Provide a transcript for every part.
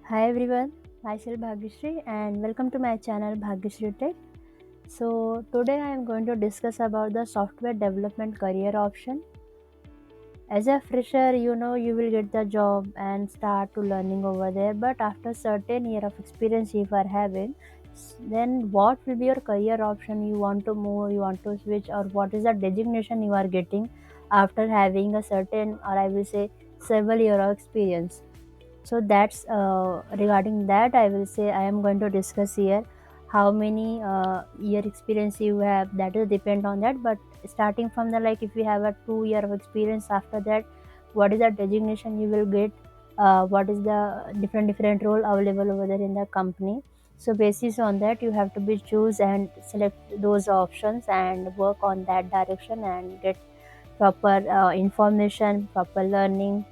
Hi everyone, myself Bhagyashree and welcome to my channel Bhagyashree Tech. So today I am going to discuss about the software development career option. As a fresher, you will get the job and start to learning over there. But after certain year of experience, if you are having, then what will be your career option? You want to move, you want to switch, or what is the designation you are getting after having a certain, or I will say, several year of experience. So that's regarding that I will say I am going to discuss here how many year experience you have, that will depend on that. But starting from the, like, if you have a 2 year of experience, after that what is the designation you will get, what is the different role available over there in the company. So basis on that you have to be choose and select those options and work on that direction and get proper information, proper learning,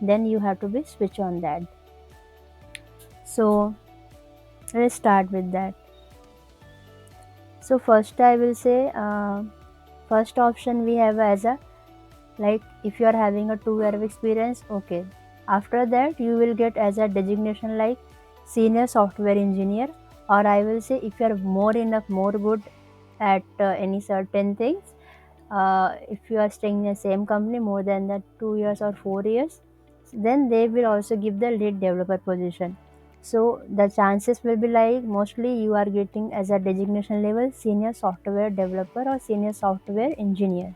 then you have to be switch on that. So let's start with that. So first I will say, first option we have as a, like, if you are having a 2 year of experience, okay, after that you will get as a designation like senior software engineer, or I will say if you are more enough, more good at any certain things, if you are staying in the same company more than that 2 years or 4 years, then they will also give the lead developer position. So the chances will be like mostly you are getting as a designation level senior software developer or senior software engineer.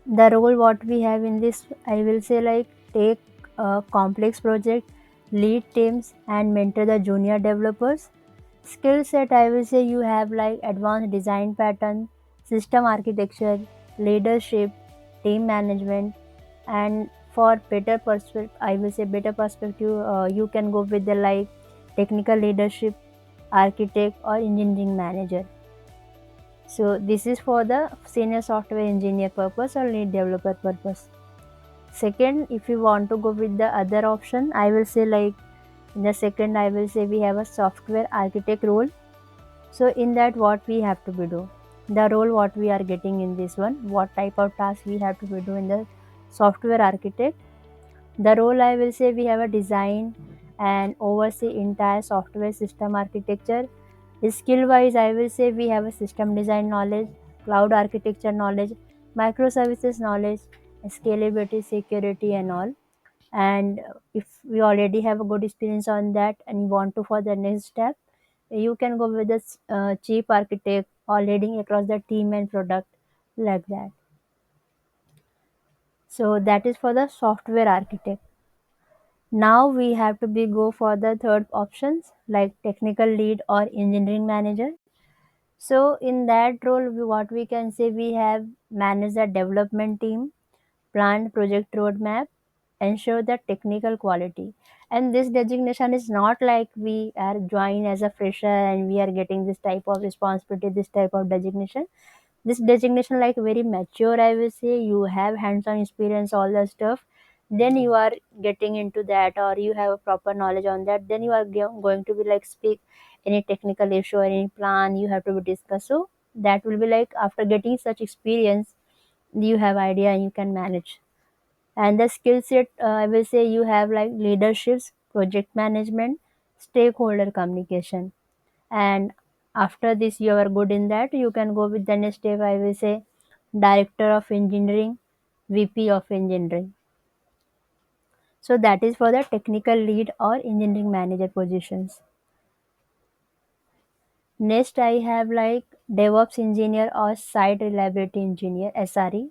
The role what we have in this, I will say, like, take a complex project, lead teams and mentor the junior developers. Skill set, I will say, you have like advanced design pattern, system architecture, leadership, team management, and for better perspective, I will say better perspective, you can go with the like technical leadership, architect or engineering manager. So this is for the senior software engineer purpose or lead developer purpose. Second, if you want to go with the other option, I will say, like, in the second I will say we have a software architect role. So in that what we have to be do, the role what we are getting in this one, what type of task we have to be do in the software architect. The role, I will say, we have a design and oversee entire software system architecture. Skill wise, I will say we have a system design knowledge, cloud architecture knowledge, microservices knowledge, scalability, security, and all. And if we already have a good experience on that and you want to for the next step, you can go with the chief architect or leading across the team and product, like that. So that is for the software architect. Now we have to be go for the third options like technical lead or engineering manager. So in that role, what we can say, we have managed the development team, planned project roadmap, ensure the technical quality. And this designation is not like we are joined as a fresher and we are getting this type of responsibility, this type of designation. This designation like very mature, I will say, you have hands-on experience, all the stuff. Then you are getting into that, or you have a proper knowledge on that. Then you are going to be like speak any technical issue or any plan you have to be discussed. So that will be like after getting such experience, you have idea and you can manage. And the skill set, I will say, you have like leaderships, project management, stakeholder communication. And after this you are good in that, you can go with the next step, I will say, director of engineering, VP of engineering. So that is for the technical lead or engineering manager positions. Next I have like DevOps engineer or site reliability engineer, SRE.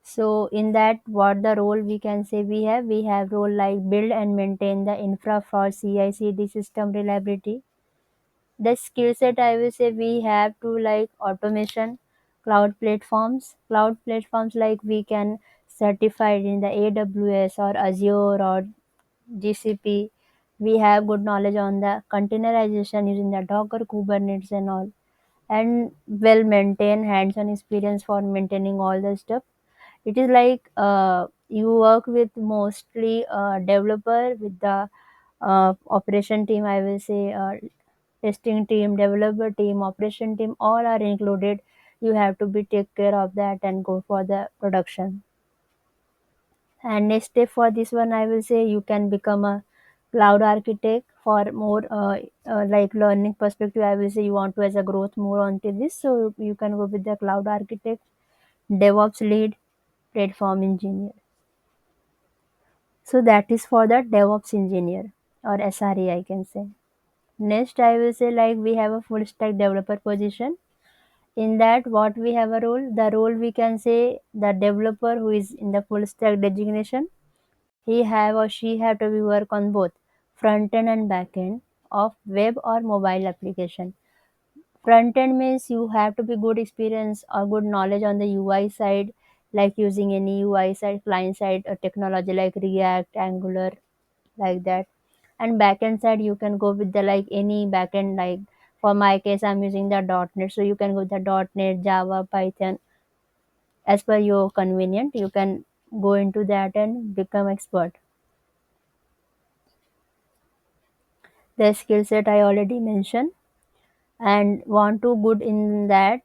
So in that, what the role we can say, we have role like build and maintain the infra for CI/CD system reliability. The skill set, I will say, we have to like automation, cloud platforms like we can certified in the AWS or Azure or GCP. We have good knowledge on the containerization using the Docker, Kubernetes and all, and well maintained hands-on experience for maintaining all the stuff. It is like you work with mostly developer with the operation team, I will say, testing team, developer team, operation team, all are included. You have to be take care of that and go for the production. And next step for this one, I will say you can become a cloud architect for more like learning perspective. I will say you want to as a growth more onto this, so you can go with the cloud architect, DevOps lead, platform engineer. So that is for the DevOps engineer or SRE, I can say. Next, I will say like we have a full stack developer position. In that, what we have a role, the role we can say the developer who is in the full stack designation, he have or she have to be work on both front end and back end of web or mobile application. Front end means you have to be good experience or good knowledge on the UI side, like using any UI side, client side technology like React, Angular, like that. And backend side, you can go with the like any backend, like for my case, I'm using the .NET, so you can go with the .NET, Java, Python, as per your convenient. You can go into that and become expert. The skill set I already mentioned, and want to good in that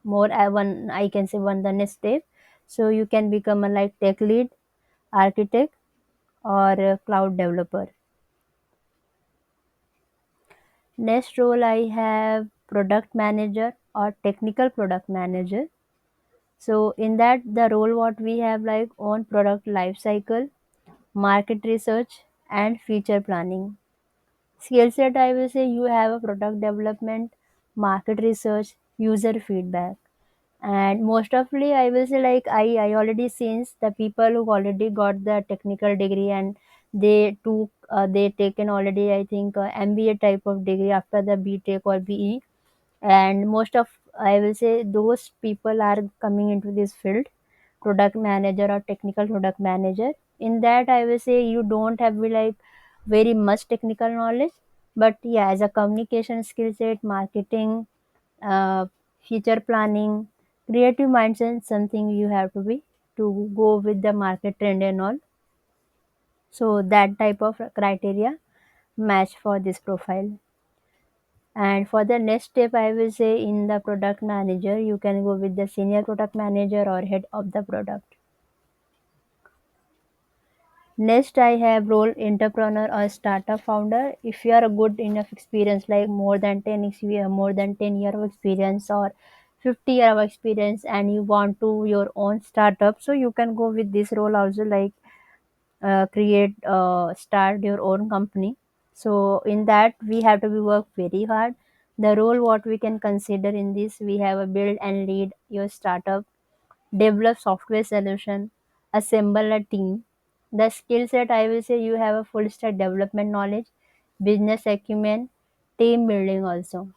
more. I can say one the next step, so you can become a like tech lead, architect, or a cloud developer. Next role I have product manager or technical product manager. So in that the role what we have like on product life cycle, market research, and feature planning. Skill set I will say you have a product development, market research, user feedback. And most ofly I will say like I already seen the people who already got the technical degree, and they taken already I think MBA type of degree after the BTech or BE. And most of I will say those people are coming into this field, product manager or technical product manager. In that I will say you don't have be like very much technical knowledge, but yeah, as a communication skill set, marketing, uh, future planning, creative mindset, something you have to be to go with the market trend and all. So that type of criteria match for this profile. And for the next step, I will say in the product manager, you can go with the senior product manager or head of the product. Next, I have role entrepreneur or startup founder. If you are a good enough experience, like more than 10 more than 10 year of experience or 50 year of experience, and you want to your own startup, so you can go with this role also, like create start your own company. So in that we have to be work very hard. The role what we can consider in this, we have a build and lead your startup, develop software solution, assemble a team. The skill set I will say you have a full stack development knowledge, business acumen, team building also,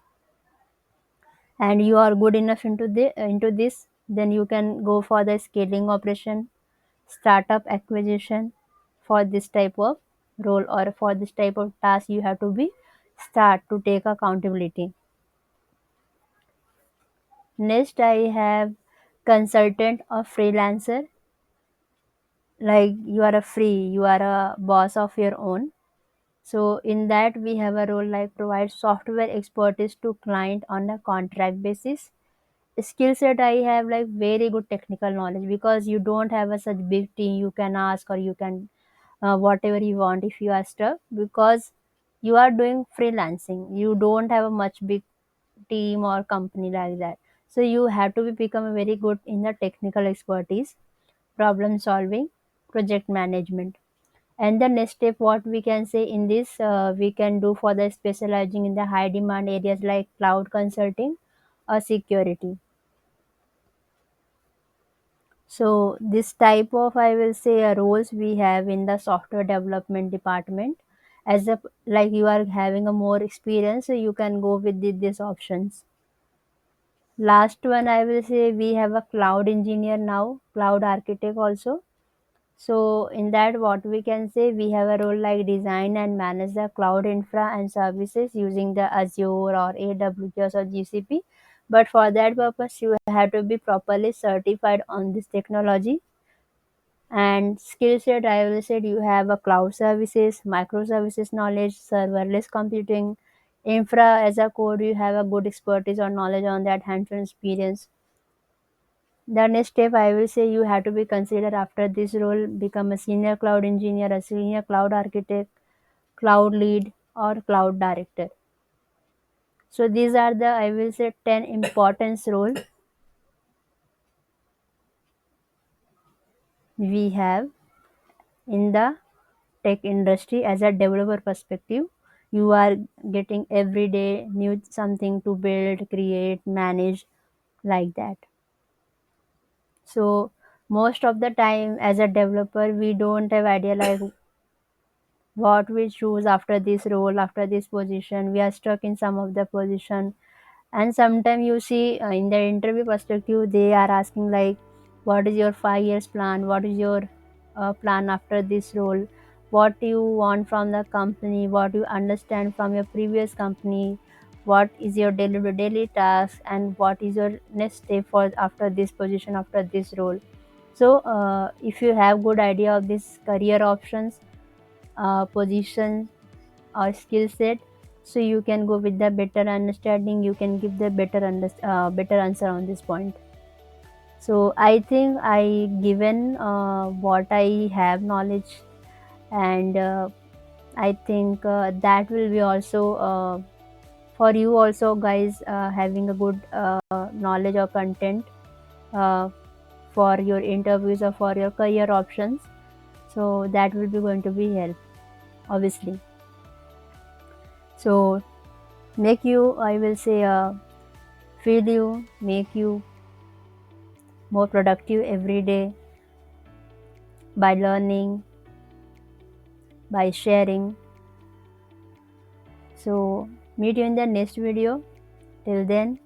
and you are good enough into this, then you can go for the scaling operation, startup acquisition. For this type of role or for this type of task, you have to be start to take accountability. Next I have consultant or freelancer, like you are a free, you are a boss of your own. So in that we have a role like provide software expertise to client on a contract basis. Skill set I have like very good technical knowledge, because you don't have a such big team you can ask, or you can whatever you want if you are stuck, because you are doing freelancing, you don't have a much big team or company like that. So you have to be become very good in the technical expertise, problem solving, project management. And the next step what we can say in this, we can do for the specializing in the high demand areas like cloud consulting or security. So this type of I will say roles we have in the software development department. As a like you are having a more experience, so you can go with these options. Last one I will say we have a cloud engineer now, cloud architect also. So in that what we can say, we have a role like design and manage the cloud infra and services using the Azure or AWS or GCP. But for that purpose, you have to be properly certified on this technology. And skill set I will say you have a cloud services, microservices knowledge, serverless computing, infra as a code, you have a good expertise or knowledge on that, hands-on experience. The next step I will say, you have to be considered after this role, become a senior cloud engineer, a senior cloud architect, cloud lead, or cloud director. So these are the, I will say, 10 importance role we have in the tech industry. As a developer perspective, you are getting every day new something to build, create, manage, like that. So most of the time as a developer we don't have idea like what we choose after this role, after this position. We are stuck in some of the position. And sometimes you see in the interview perspective they are asking like, what is your 5 years plan, what is your plan after this role, what you want from the company, what you understand from your previous company, what is your daily task, and what is your next step for after this position, after this role. So if you have good idea of this career options, position, or skill set, so you can go with the better understanding, you can give the better answer on this point. So I think I given what I have knowledge, and I think that will be also for you also guys, having a good knowledge or content uh, for your interviews or for your career options. So that will be going to be help, obviously. So make you, I will say, feel you, make you more productive every day by learning, by sharing. So meet you in the next video. Till then,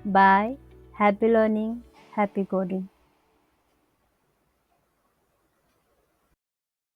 bye. Happy learning, happy coding.